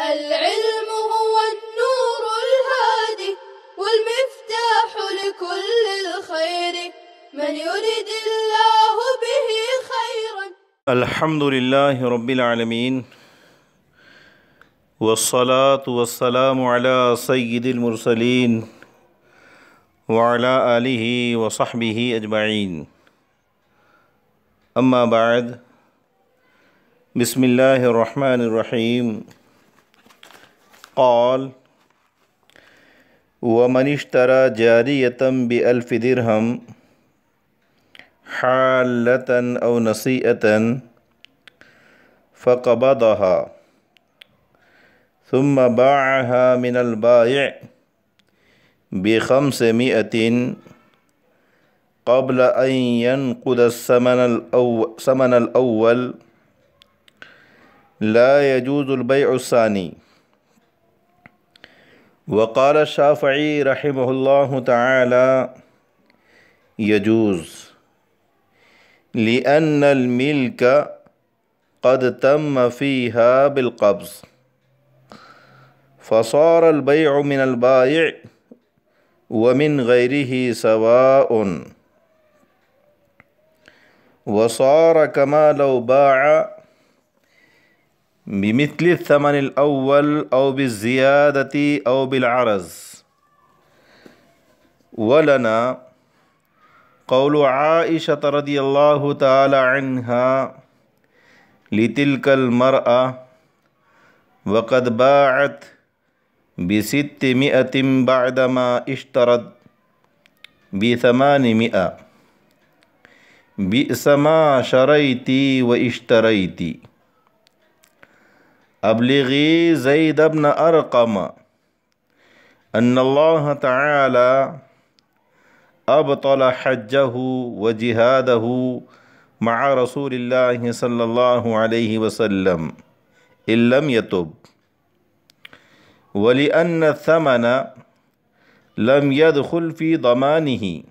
العلم هو النور الهادي والمفتاح لكل الخير من يرد الله به خيرا. الحمد لله رب العالمين والصلاة والسلام على سيد المرسلين وعلى آله وصحبه أجمعين. أما بعد، بسم الله الرحمن الرحيم. قال: ومن اشترى جارية ب1000 درهم حالة أو نصيئة فقبضها ثم باعها من البائع ب500 قبل أن ينقض الثمن الأول لا يجوز البيع الثاني. وقال الشافعي رحمه الله تعالى: يجوز، لأن الملك قد تم فيها بالقبض فصار البيع من البائع ومن غيره سواء، وصار كما لو باع بمثل الثمن الأول أو بالزيادة أو بالعرض. ولنا قول عائشة رضي الله تعالى عنها لتلك المرأة وقد باعت ب600 بعدما اشترت ب800 بئس ما شريتي واشتريتي. أبلغي زيد بن أرقم أن الله تعالى أبطل حجه وجهاده مع رسول الله صلى الله عليه وسلم إن لم يتب، ولأن الثمن لم يدخل في ضمانه،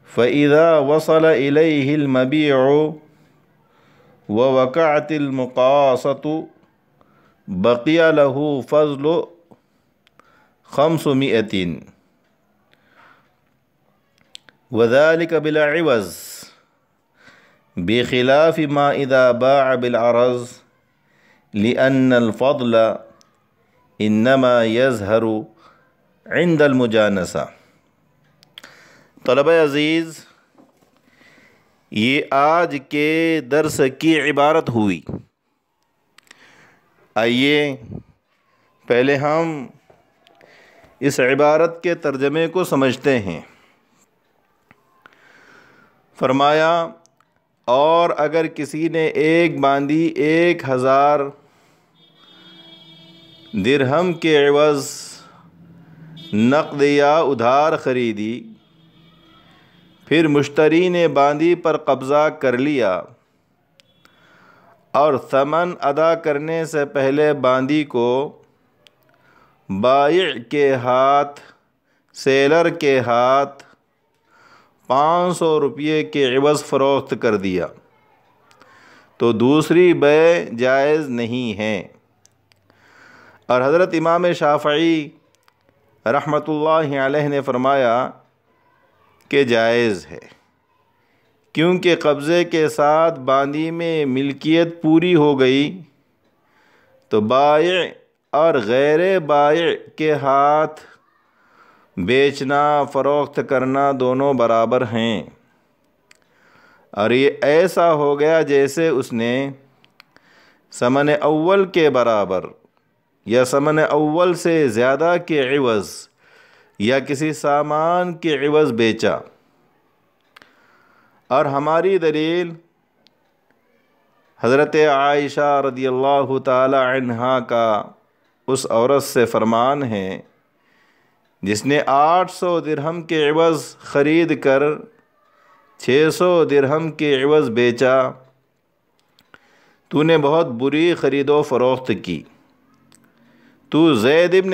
فإذا وصل إليه المبيع ووقعت المقاصة بقي له فضل 500، وذلك بالعوض، بخلاف ما إذا باع بالعرض، لأن الفضل إنما يظهر عند المجانسة. طلبہ عزیز، یہ آج کے درس کی عبارت ہوئی. آئیے پہلے ہم اس عبارت کے ترجمے کو سمجھتے ہیں. فرمایا: اور اگر کسی نے ایک باندی 1000 درہم کے عوض نقد یا ادھار خریدی، پھر مشتری نے باندی پر قبضہ کر لیا اور ثمن ادا کرنے سے پہلے باندی کو بائع کے ہاتھ، سیلر کے ہاتھ 500 روپے کے عوض فروخت کر دیا تو دوسری بیع جائز نہیں ہے. اور حضرت امام شافعی رحمۃ اللہ علیہ نے فرمایا کہ جائز ہے، کیونکہ قبضے کے ساتھ باندی میں ملکیت پوری ہو گئی تو بائع اور غیر بائع کے ہاتھ بیچنا فروخت کرنا دونوں برابر ہیں. اور یہ ایسا ہو گیا جیسے اس نے ثمن اول کے برابر یا ثمن اول سے زیادہ کے عوض یا کسی سامان کے عوض بیچا. اور ہماری دلیل حضرت عائشہ رضی اللہ تعالی عنہا کا اس عورت سے فرمان ہے جس نے 800 درہم کے عوض خرید کر 600 درہم کے عوض بیچا. تو نے بہت بری خرید و فروخت کی. تو زید ابن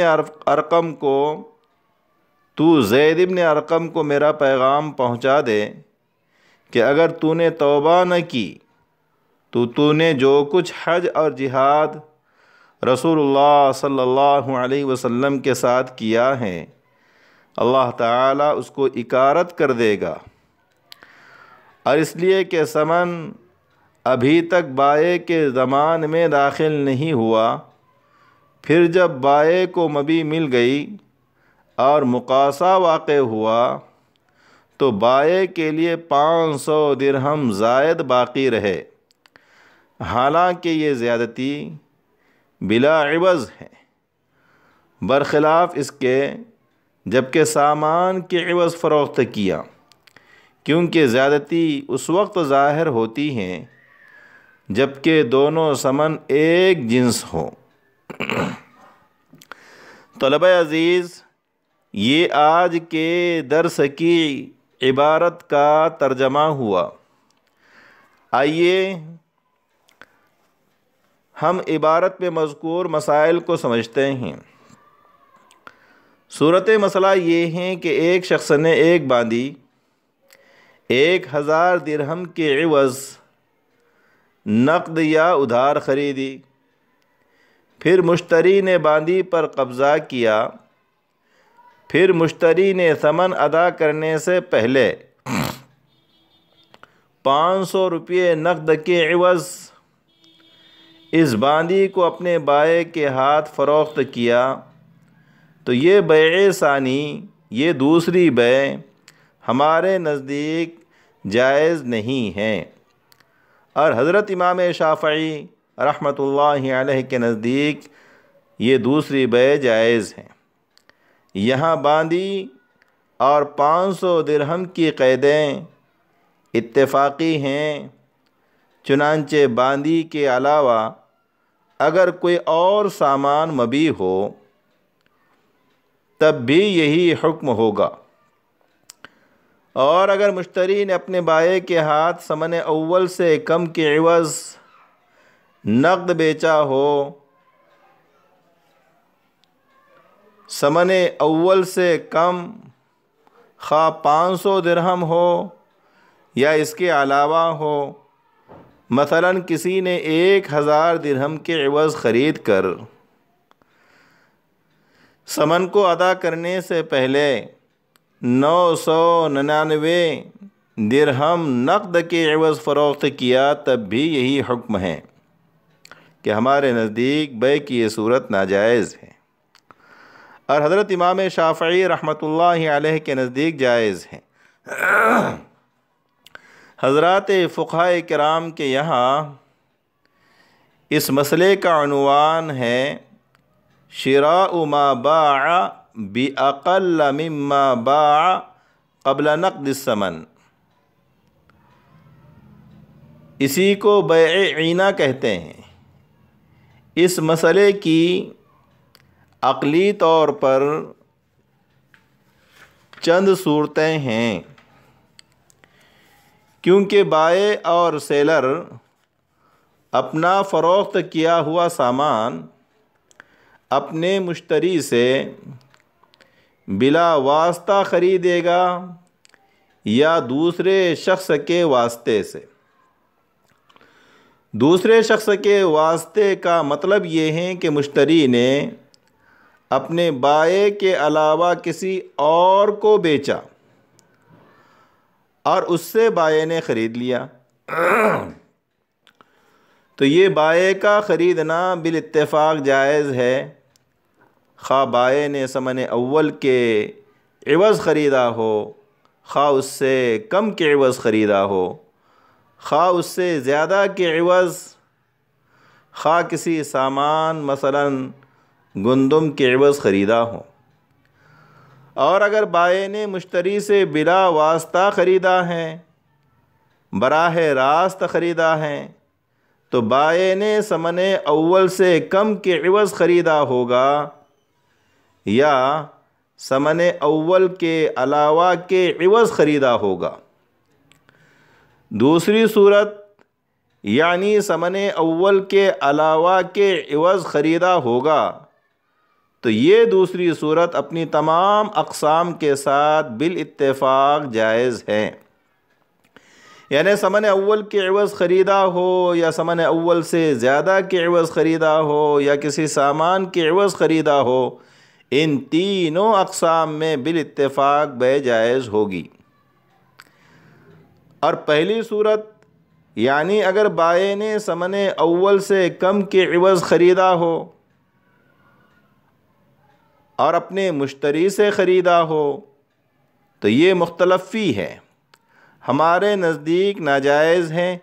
ارقم کو میرا پیغام پہنچا دے کہ اگر تو نے توبہ نہ کی تو نے جو کچھ حج اور جہاد رسول اللہ صلی اللہ علیہ وسلم کے ساتھ کیا ہے، اللہ تعالیٰ اس کو اکارت کر دے گا، اور اس لیے کہ ثمن ابھی تک بائع کے ضمان میں داخل نہیں ہوا، پھر جب بائع کو مبیع مل گئی اور مقاصہ واقع ہوا تو بائع کے لیے 500 درہم زائد باقی رہے، حالانکہ یہ زیادتی بلا عوض ہے، برخلاف اس کے جبکہ سامان کے عوض فروخت کیا، کیونکہ زیادتی اس وقت ظاہر ہوتی ہیں جبکہ دونوں ثمن ایک جنس ہوں۔ طلبہ عزیز، یہ آج کے درس کی عبارت کا ترجمہ ہوا۔ آئیے ہم عبارت میں مذکور مسائل کو سمجھتے ہیں۔ صورت مسئلہ یہ ہے کہ ایک شخص نے ایک باندی 1000 درہم کے عوض نقد یا ادھار خریدی، پھر مشتری نے باندی پر قبضہ کیا، پھر مشتری نے ثمن ادا کرنے سے پہلے 500 روپے نقد کے عوض اس باندی کو اپنے بائع کے ہاتھ فروخت کیا، تو یہ بیع ثانی، یہ دوسری بیع ہمارے نزدیک جائز نہیں ہے، اور حضرت امام شافعی رحمۃ اللہ علیہ کے نزدیک یہ دوسری بیع جائز ہے۔ یہاں باندی اور 500 درہم کی قیدیں اتفاقی ہیں، چنانچہ باندی کے علاوہ اگر کوئی اور سامان مبیع ہو تب بھی یہی حکم ہوگا، اور اگر مشتری نے اپنے بائع کے ہاتھ ثمن اول سے کم کے عوض نقد بیچا ہو، ثمن اول سے کم خواہ 500 درہم ہو یا اس کے علاوہ ہو، مثلا کسی نے 1000 درہم کے عوض خرید کر ثمن کو ادا کرنے سے پہلے 999 درہم نقد کے عوض فروخت کیا، تب بھی یہی حکم ہے کہ ہمارے نزدیک بیع کی یہ صورت ناجائز ہے، اور حضرت امام شافعی رحمۃ اللہ علیہ کے نزدیک جائز ہے۔ حضرات فقہاء کرام کے یہاں اس مسئلے کا عنوان ہے شراء ما باع باقل مما باع قبل نقد الثمن، اسی کو بیع عینہ کہتے ہیں۔ اس مسئلے کی عقلی طور پر چند صورتیں ہیں، کیونکہ بائع اور سیلر اپنا فروخت کیا ہوا سامان اپنے مشتری سے بلا واسطہ خریدے گا یا دوسرے شخص کے واسطے سے۔ دوسرے شخص کے واسطے کا مطلب یہ ہے کہ مشتری نے اپنے بائع کے علاوہ کسی اور کو بیچا اور اس سے بائع نے خرید لیا، تو یہ بائع کا خریدنا بالاتفاق جائز ہے، خواہ بائع نے ثمن اول کے عوض خریدا ہو، خواہ اس سے کم کے عوض خریدا ہو، خواہ اس سے زیادہ کے عوض، خواہ کسی سامان مثلا گندم کے عوض خریدا ہو۔ اور اگر بائع نے مشتری سے بلا واسطہ خریدا ہے، براہ راست خریدا ہے، تو بائع نے ثمن اول سے کم کے عوض خریدا ہوگا یا ثمن اول کے علاوہ کے عوض خریدا ہوگا۔ دوسری صورت یعنی ثمن اول کے علاوہ کے عوض خریدا ہوگا، تو یہ دوسری صورت اپنی تمام اقسام کے ساتھ بالاتفاق جائز ہے۔ یعنی ثمن اول کے عوض خریدا ہو یا ثمن اول سے زیادہ کے عوض خریدا ہو یا کسی سامان کے عوض خریدا ہو، ان تینوں اقسام میں بالاتفاق بے جائز ہوگی۔ اور پہلی صورت یعنی اگر بائع نے ثمن اول سے کم کے عوض خریدا ہو اور اپنے مشتری سے خریدا ہو تو یہ مختلف فی ہے، ہمارے نزدیک ناجائز ہیں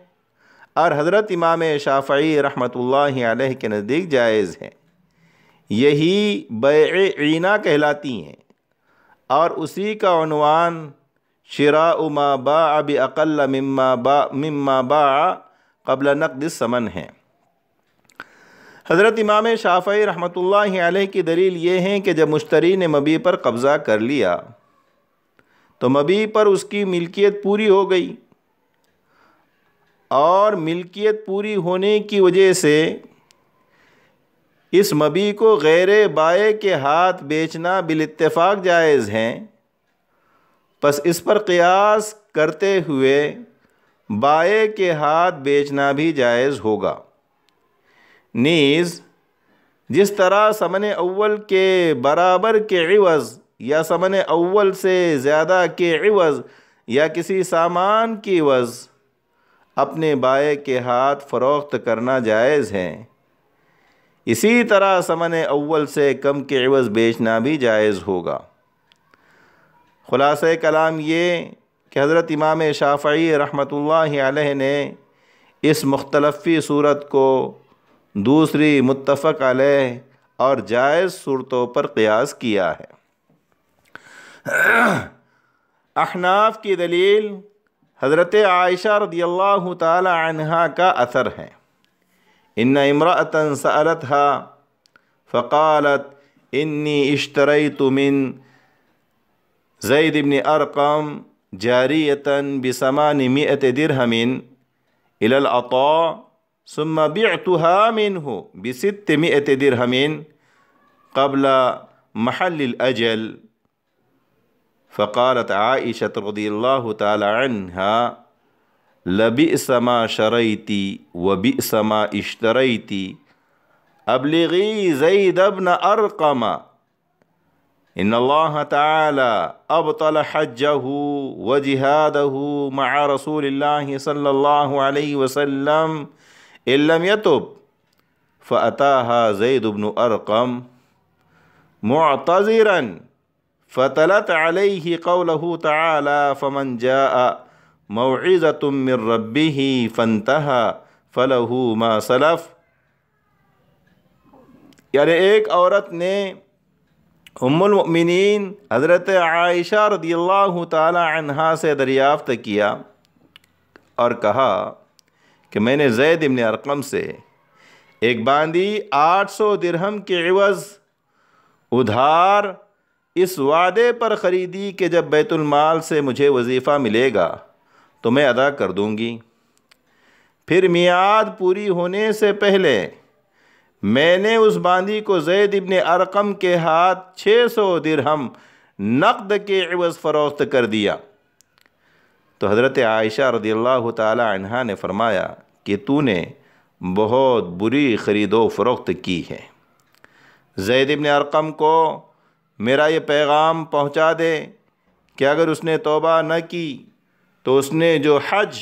اور حضرت امام شافعی رحمۃ اللہ علیہ کے نزدیک جائز ہے۔ یہی بیع عینہ کہلاتی ہیں اور اسی کا عنوان شراء ما باع باقل مما باع قبل نقد الثمن ہے۔ حضرت امام شافعی رحمۃ اللہ علیہ کی دلیل یہ ہے کہ جب مشتری نے مبیع پر قبضہ کر لیا تو مبیع پر اس کی ملکیت پوری ہو گئی، اور ملکیت پوری ہونے کی وجہ سے اس مبیع کو غیر بائع کے ہاتھ بیچنا بالاتفاق جائز ہے، پس اس پر قیاس کرتے ہوئے بائع کے ہاتھ بیچنا بھی جائز ہوگا۔ نیز جس طرح ثمن اول کے برابر کے عوض یا ثمن اول سے زیادہ کے عوض یا کسی سامان کی عوض اپنے بائع کے ہاتھ فروخت کرنا جائز ہے، اسی طرح ثمن اول سے کم کے عوض بیچنا بھی جائز ہوگا۔ خلاصہ کلام یہ کہ حضرت امام شافعی رحمۃ اللہ علیہ نے اس مختلف فی صورت کو دوسری متفق علیہ اور جائز صورتوں پر قیاس کیا ہے۔ احناف کی دلیل حضرت عائشہ رضی اللہ تعالی عنہا کا اثر ہے۔ ان امرأة سألتها فقالت انی اشتریت من زید بن ارقم جاریة ب800 درہم الى العطاء ثم بعتها منه ب600 درہم قبل محل الاجل، فقالت عائشة رضی اللہ تعالی عنها لبئس ما شریتی وبئس ما اشتریتی ابلغی زید بن ارقم ان اللہ تعالی ابطل حجہ وجہادہ مع رسول اللہ صلی اللہ علیہ وسلم ان لم یتب، فأتاها زید بن ارقم معتذرا فتلت علیہ قولہ تعالی فمن جاء موعظة من ربه فانتهى فله ما سلف۔ یعنی ایک عورت نے ام المؤمنین حضرت عائشہ رضی اللہ تعالی عنہا سے دریافت کیا اور کہا کہ میں نے زید بن ارقم سے ایک باندی 800 درہم کے عوض ادھار اس وعدے پر خریدی کہ جب بیت المال سے مجھے وظیفہ ملے گا تو میں ادا کر دوں گی۔ پھر میعاد پوری ہونے سے پہلے میں نے اس باندی کو زید بن ارقم کے ہاتھ 600 درہم نقد کے عوض فروخت کر دیا۔ تو حضرت عائشہ رضی اللہ تعالی عنہا نے فرمایا کہ تو نے بہت بری خرید و فروخت کی ہے، زید بن ارقم کو میرا یہ پیغام پہنچا دے کہ اگر اس نے توبہ نہ کی تو اس نے جو حج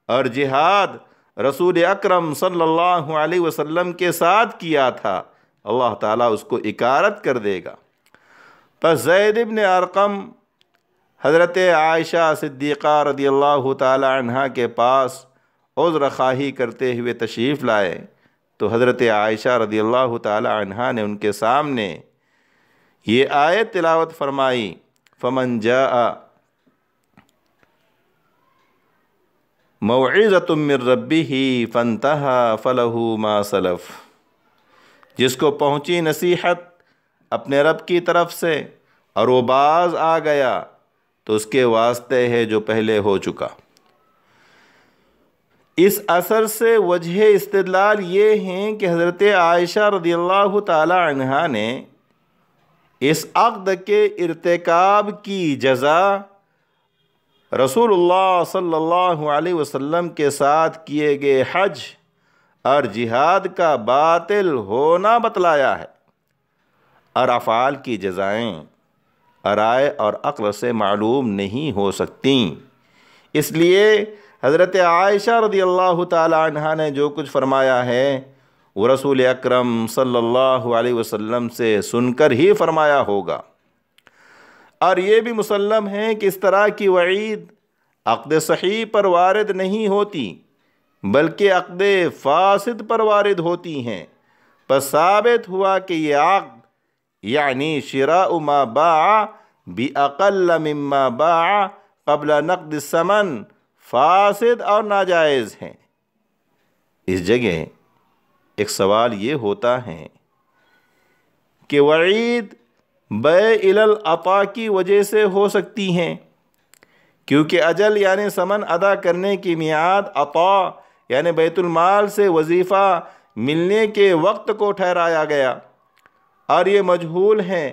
اور جہاد رسول اکرم صلی اللہ علیہ وسلم کے ساتھ کیا تھا اللہ تعالیٰ اس کو اکارت کر دے گا۔ پس زید بن ارقم حضرت عائشہ صدیقہ رضی اللہ تعالی عنہا کے پاس عذر خواہی کرتے ہوئے تشریف لائے تو حضرت عائشہ رضی اللہ تعالی عنہا نے ان کے سامنے یہ آیت تلاوت فرمائی، فمن جاء موعظة من ربه فانتهى فله ما سلف، جس کو پہنچی نصیحت اپنے رب کی طرف سے اور وہ باز آ گیا تو اس کے واسطے ہے جو پہلے ہو چکا۔ اس اثر سے وجہ استدلال یہ ہیں کہ حضرت عائشہ رضی اللہ تعالی عنہا نے اس عقد کے ارتکاب کی جزا رسول اللہ صلی اللہ علیہ وسلم کے ساتھ کیے گئے حج اور جہاد کا باطل ہونا بتلایا ہے، اور افعال کی جزائیں رائے اور عقل سے معلوم نہیں ہو سکتیں۔ اس لیے حضرت عائشہ رضی اللہ تعالی عنہا نے جو کچھ فرمایا ہے وہ رسول اکرم صلی اللہ علیہ وسلم سے سن کر ہی فرمایا ہوگا۔ اور یہ بھی مسلم ہے کہ اس طرح کی وعید عقد صحیح پر وارد نہیں ہوتی بلکہ عقد فاسد پر وارد ہوتی ہیں۔ پس ثابت ہوا کہ یہ عقد یعنی شراء ما باع باقل مما باع قبل نقد الثمن فاسد اور ناجائز ہیں۔ اس جگہ ایک سوال یہ ہوتا ہے کہ وعید بیع الی العطا کی وجہ سے ہو سکتی ہیں، کیونکہ اجل یعنی ثمن ادا کرنے کی میعاد عطا یعنی بیت المال سے وظیفہ ملنے کے وقت کو ٹھہرایا گیا، اور یہ مجہول ہیں،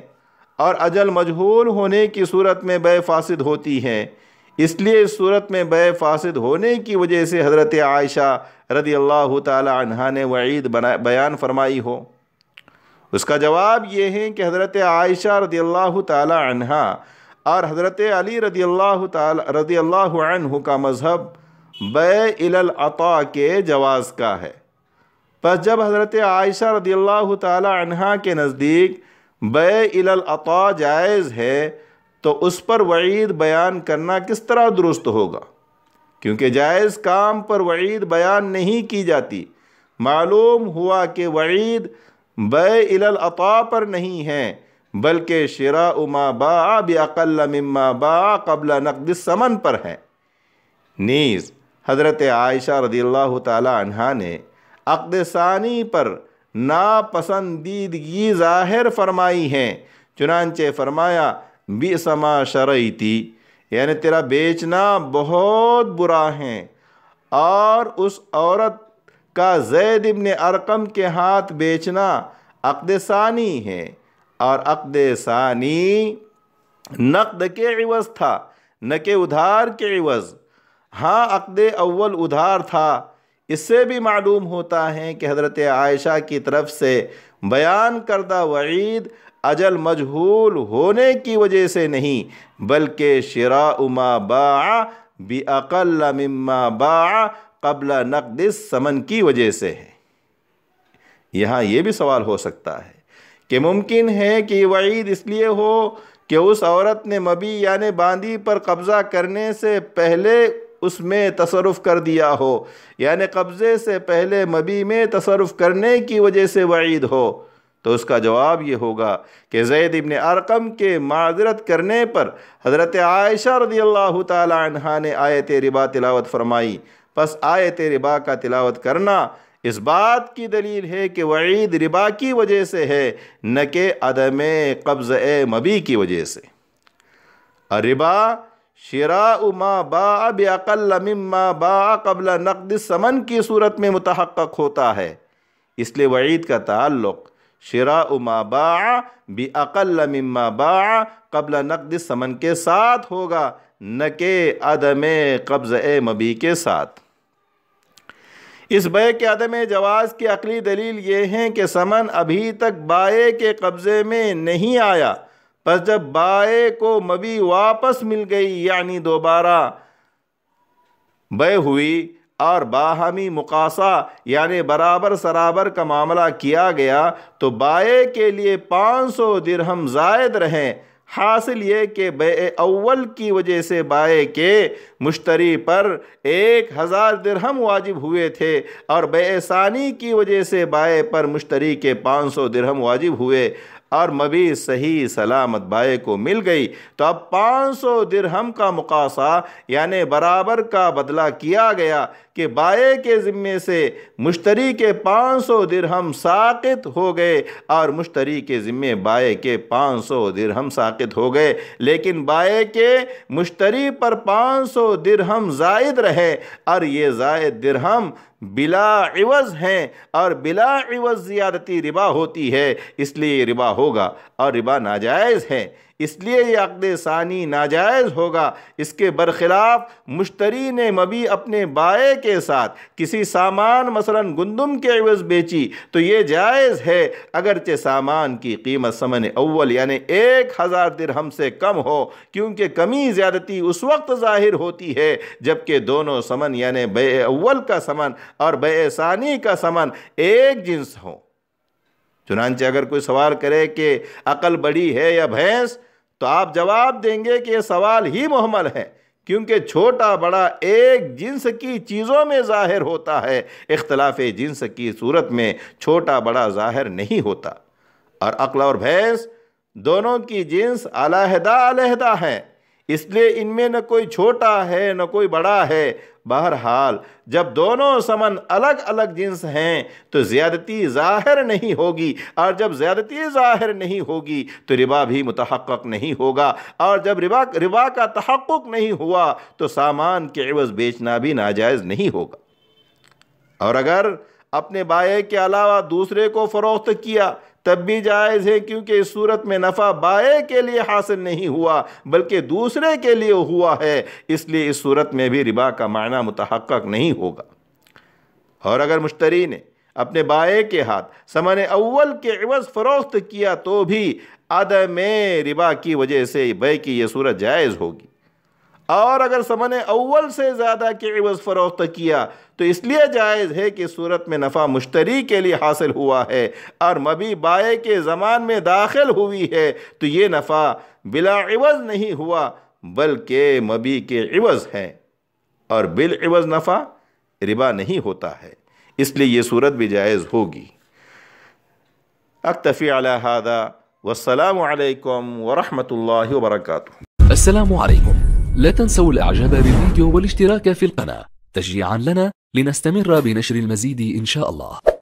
اور اجل مجہول ہونے کی صورت میں بیع فاسد ہوتی ہے۔ اس لیے اس صورت میں بیع فاسد ہونے کی وجہ سے حضرت عائشہ رضی اللہ تعالی عنہا نے وعید بیان فرمائی ہو۔ اس کا جواب یہ ہے کہ حضرت عائشہ رضی اللہ تعالی عنہا اور حضرت علی رضی اللہ عنہ کا مذہب بیع الی العطا کے جواز کا ہے۔ پس جب حضرت عائشہ رضی اللہ تعالی عنہا کے نزدیک بیع الی العطا جائز ہے تو اس پر وعید بیان کرنا کس طرح درست ہوگا؟ کیونکہ جائز کام پر وعید بیان نہیں کی جاتی۔ معلوم ہوا کہ وعید بیع الی العطا پر نہیں ہے بلکہ شراء ما باع باقل مما باع قبل نقد الثمن پر ہے۔ نیز حضرت عائشہ رضی اللہ تعالی عنہا نے عقد ثانی پر ناپسندیدگی ظاہر فرمائی ہے، چنانچہ فرمایا بئس ما شریتی، یعنی تیرا بیچنا بہت برا ہے، اور اس عورت کا زید ابن ارقم کے ہاتھ بیچنا عقد ثانی ہے، اور عقد ثانی نقد کے عوض تھا نہ کہ ادھار کے عوض۔ ہاں عقد اول ادھار تھا۔ اس سے بھی معلوم ہوتا ہے کہ حضرت عائشہ کی طرف سے بیان کردہ وعید اجل مجہول ہونے کی وجہ سے نہیں بلکہ شراء ما باع باقل مما باع قبل نقد الثمن کی وجہ سے ہے۔ یہاں یہ بھی سوال ہو سکتا ہے کہ ممکن ہے کہ یہ وعید اس لیے ہو کہ اس عورت نے مبی یعنی باندی پر قبضہ کرنے سے پہلے اس میں تصرف کر دیا ہو، یعنی قبضے سے پہلے مبی میں تصرف کرنے کی وجہ سے وعید ہو۔ تو اس کا جواب یہ ہوگا کہ زید ابن ارقم کے معذرت کرنے پر حضرت عائشہ رضی اللہ تعالی عنہا نے آیت ربا تلاوت فرمائی۔ پس آیت ربا کا تلاوت کرنا اس بات کی دلیل ہے کہ وعید ربا کی وجہ سے ہے نہ کہ عدم قبض مبی کی وجہ سے۔ الربا شراء ما باع باقل مما باع قبل نقد الثمن کی صورت میں متحقق ہوتا ہے، اس لیے وعید کا تعلق شراء ما باع باقل مما باع قبل نقد الثمن کے ساتھ ہوگا نہ کہ عدم قبض مبی کے ساتھ۔ اس بیع کے عدم جواز کی عقلی دلیل یہ ہے کہ ثمن ابھی تک بائع کے قبضے میں نہیں آیا، پس جب بائع کو مبی واپس مل گئی یعنی دوبارہ بیع ہوئی اور باہمی مقاصہ یعنی برابر سرابر کا معاملہ کیا گیا تو بائع کے لیے 500 درہم زائد رہیں۔ حاصل یہ کہ بیع اول کی وجہ سے بائع کے مشتری پر 1000 درہم واجب ہوئے تھے، اور بیع ثانی کی وجہ سے بائع پر مشتری کے 500 درہم واجب ہوئے، اور مبی صحیح سلامت بائع کو مل گئی۔ تو اب 500 درہم کا مقاصہ یعنی برابر کا بدلہ کیا گیا کہ بائع کے ذمے سے مشتری کے 500 درہم ساقط ہو گئے اور مشتری کے ذمے بائع کے 500 درہم ساقط ہو گئے، لیکن بائع کے مشتری پر 500 درہم زائد رہے، اور یہ زائد درہم بلا عوض ہیں، اور بلا عوض زیادتی ربا ہوتی ہے، اس لیے ربا ہوگا اور ربا ناجائز ہے۔ اس لیے یہ عقد ثانی ناجائز ہوگا۔ اس کے برخلاف مشتری نے مبی اپنے بائع کے ساتھ کسی سامان مثلا گندم کے عوض بیچی تو یہ جائز ہے، اگرچہ سامان کی قیمت ثمن اول یعنی 1000 درہم سے کم ہو، کیونکہ کمی زیادتی اس وقت ظاہر ہوتی ہے جبکہ دونوں ثمن یعنی بیع اول کا ثمن اور بیع ثانی کا ثمن ایک جنس ہو۔ چنانچہ اگر کوئی سوال کرے کہ عقل بڑی ہے یا بھینس، تو آپ جواب دیں گے کہ یہ سوال ہی محمل ہے، کیونکہ چھوٹا بڑا ایک جنس کی چیزوں میں ظاہر ہوتا ہے، اختلاف جنس کی صورت میں چھوٹا بڑا ظاہر نہیں ہوتا۔ اور عقل اور بھینس دونوں کی جنس علیحدہ علیحدہ ہیں، اس لیے ان میں نہ کوئی چھوٹا ہے نہ کوئی بڑا ہے۔ بہرحال جب دونوں ثمن الگ الگ جنس ہیں تو زیادتی ظاہر نہیں ہوگی، اور جب زیادتی ظاہر نہیں ہوگی تو ربا بھی متحقق نہیں ہوگا، اور جب ربا کا تحقق نہیں ہوا تو سامان کے عوض بیچنا بھی ناجائز نہیں ہوگا۔ اور اگر اپنے بائع کے علاوہ دوسرے کو فروخت کیا تب بھی جائز ہے، کیونکہ اس صورت میں نفع بائع کے لیے حاصل نہیں ہوا بلکہ دوسرے کے لیے ہوا ہے، اس لیے اس صورت میں بھی ربا کا معنی متحقق نہیں ہوگا۔ اور اگر مشتری نے اپنے بائع کے ہاتھ ثمن اول کے عوض فروخت کیا تو بھی عدم ربا کی وجہ سے بیع کی یہ صورت جائز ہوگی۔ اور اگر ثمن اول سے زیادہ کے عوض فروخت کیا تو اس لیے جائز ہے کہ صورت میں نفع مشتری کے لیے حاصل ہوا ہے اور مبی بائع کے زمان میں داخل ہوئی ہے، تو یہ نفع بلا عوض نہیں ہوا بلکہ مبی کے عوض ہے، اور بالعوض نفع ربا نہیں ہوتا ہے، اس لیے یہ صورت بھی جائز ہوگی۔ اکتفی علی ھذا والسلام علیکم ورحمۃ اللہ وبرکاتہ۔ السلام عليكم. لا تنسوا الاعجاب بالفيديو والاشتراك في القناة تشجيعا لنا لنستمر بنشر المزيد إن شاء الله.